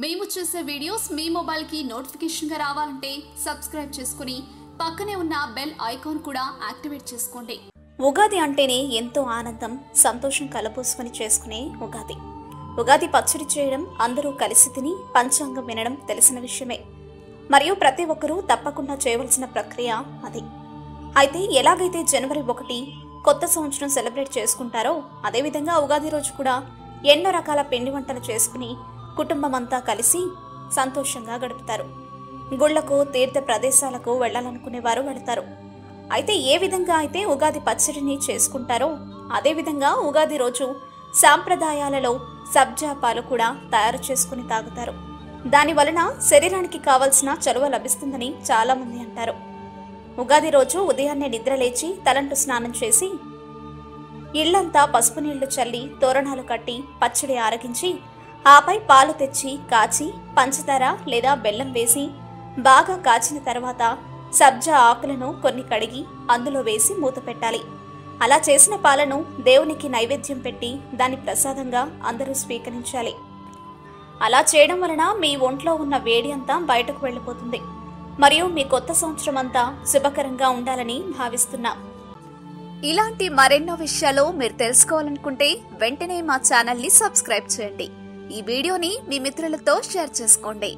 మేము చేసే వీడియోస్ మీ మొబైల్ కి నోటిఫికేషన్ గా రావాలంటే సబ్స్క్రైబ్ చేసుకుని పక్కనే ఉన్న బెల్ ఐకాన్ కూడా యాక్టివేట్ చేసుకోండి. ఉగాది అంటేనే ఎంతో ఆనందం, సంతోషం కలబోసుకొని చేసుకునే ఉగాది. ఉగాది పచ్చడి చేయడం, అందరూ కలిసి తిని పంచాంగం వినడం తెలిసిన విషయమే. మరియు ప్రతి ఒక్కరూ తప్పకుండా చేయవలసిన ప్రక్రియ అది. అయితే ఎలాగైతే జనవరి 1 కొత్త సంవత్సరం సెలబ్రేట్ చేసుకుంటారో అదేవిధంగా ఉగాది రోజు కూడా ఎన్నో రకాల పిండి వంటలు చేసుకుని కుటుంబం అంతా కలిసి సంతోషంగా గడుపుతారు. గుళ్లకు, తీర్థ ప్రదేశాలకు వెళ్లాలనుకునే వారు వెళతారు. అయితే ఏ విధంగా అయితే ఉగాది పచ్చడిని చేసుకుంటారో అదేవిధంగా ఉగాది రోజు సాంప్రదాయాలలో సబ్జా పాలు కూడా తయారు చేసుకుని తాగుతారు. దాని వలన శరీరానికి కావలసిన చలువ లభిస్తుందని చాలా మంది అంటారు. ఉగాది రోజు ఉదయాన్నే నిద్రలేచి తలంటు స్నానం చేసి ఇళ్లంతా పసుపు నీళ్లు చల్లి తోరణాలు కట్టి పచ్చడి ఆరగించి ఆపై పాలు తెచ్చి కాచి పంచదార లేదా బెల్లం వేసి బాగా కాచిన తర్వాత సబ్జా ఆకులను కొన్ని కడిగి అందులో వేసి మూత పెట్టాలి. అలా చేసిన పాలను దేవునికి నైవేద్యం పెట్టి దాని ప్రసాదంగా అందరూ స్వీకరించాలి. అలా చేయడం వలన మీ ఒంట్లో ఉన్న వేడి అంతా బయటకు వెళ్ళిపోతుంది. మరియు మీ కొత్త సంవత్సరం అంతా శుభకరంగా ఉండాలని భావిస్తున్నాం. ఇలాంటి మరెన్నో విషయాలు మీరు తెలుసుకోవాలనుకుంటే వెంటనే మా ఛానల్ ని సబ్స్క్రైబ్ చేయండి. ఈ వీడియోని మీ మిత్రులతో షేర్ చేసుకోండి.